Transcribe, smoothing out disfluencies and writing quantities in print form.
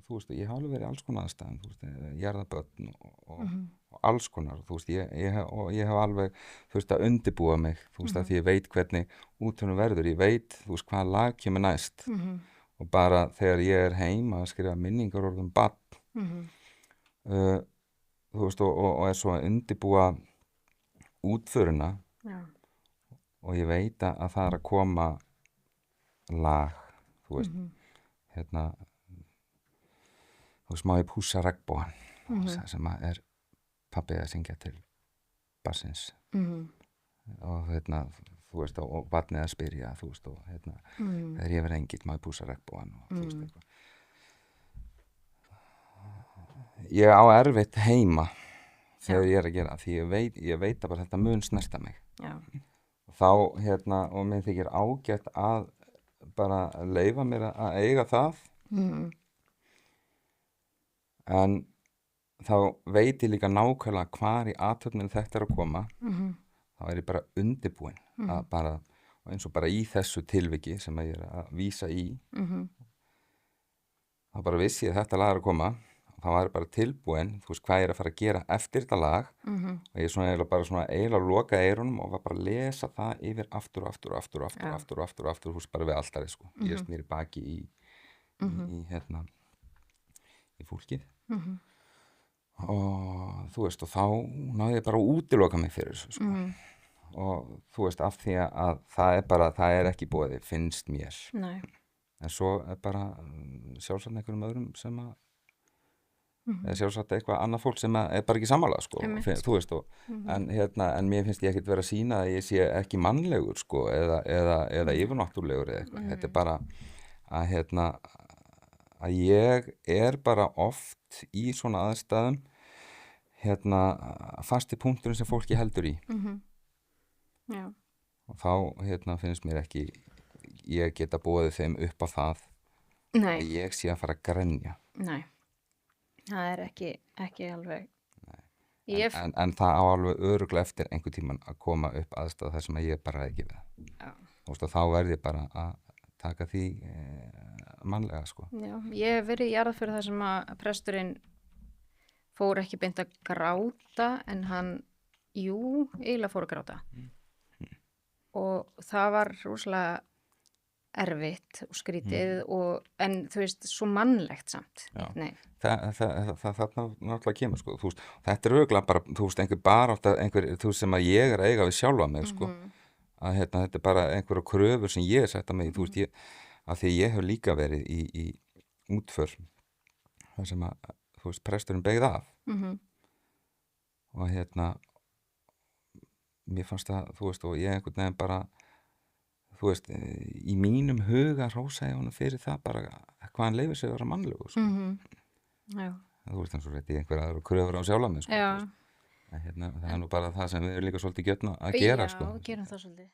þú veist, ég hef alveg verið í alls konar aðstæðum, þú veist, jarðabörn og alls konar, þú veist, ég hef alveg, þú veist, að undirbúa mig, þú veist, að því ég veit hvernig útförin verður, ég veit, þú veist, hvaða lag kemur næst og bara þegar ég er heim að skrifa minningar orðum barn, þú veist, og er svo að undirbúa útförina og ég veit að það er að koma lag, þú veist, hérna, þú veist, má ég pússa regnbogann sem að er pabbi að syngja til barnsins og hérna, þú veist, og barnið að spyrja, þú veist, og hérna, þegar ég verð engill, má ég pússa regnbogann og þú veist, eitthvað. Ég á erfitt heima þegar ég er að gera, því ég veit að bara þetta mun snerta mig. Já. Þá, hérna, og mér þykir ágætt að bara leyfa mér að eiga það en þá veit ég líka nákvæmlega hvar í athöfninu þetta er að koma þá er ég bara undirbúin að bara, og eins og bara í þessu tilviki sem ég er að vísa í þá bara vissi ég að þetta lag er að koma og þá var ég bara tilbúin, þú veist, hvað ég er að fara að gera eftir þetta lag og ég svona eiginlega loka eyrunum og var bara að lesa það yfir aftur, þú veist, bara við altarið, sko. Ég snýri baki í hérna í fólkið og þú veist, og þá náði ég bara að útiloka mig fyrir þessu, sko. Og þú veist, af því að það er ekki boðið, finnst mér. Nei. En svo er bara sjálfsagt einhverjum öðrum sem að eða sjálfsagt eitthvað annað fólk sem er bara ekki sammála, sko, þú veist, en mér finnst ég ekkert vera að sýna að ég sé ekki mannlegur, sko, eða yfirnáttúrulegur eða eitthvað, þetta er bara að að ég er bara oft í svona aðstæðum fasti punkturinn sem fólki heldur í Já. Og þá finnst mér ekki ég geta boðið þeim upp á það að ég sé að fara að grenja. Nei, það er ekki alveg en það á alveg örugglega eftir einhvern tímann að koma upp aðstæða þar sem að ég bara ekki við og þá verð ég bara að taka því mannlega, sko. Já, ég hef verið í jarðarför þar sem að presturinn fór ekki beint að gráta en hann, eiginlega fór að gráta og það var rosalega erfitt og skrítið en þú veist, svo mannlegt samt. Nei. Það náttúrulega kemur, sko, þú veist, þetta er örugglega bara, þú veist, einhver sem að ég er að eiga við sjálfa mig, sko, að þetta er bara einhverja kröfur sem ég setta mig, þú veist, að því ég hef líka verið í útför þar sem að, þú veist, presturinn beygði af og mér fannst það, þú veist, og ég einhvern veginn bara, þú veist, í mínum huga hrósa ég honum fyrir það bara hvað hann leyfir sig að vera mannlegur, sko. Já. Þú veist, eins og rétt í einhverja aðra kröfur á sjálfa mig, sko. Já. Það er nú bara það sem við erum líka svolítið gjörn að gera, sko. Já, gerum það svolítið.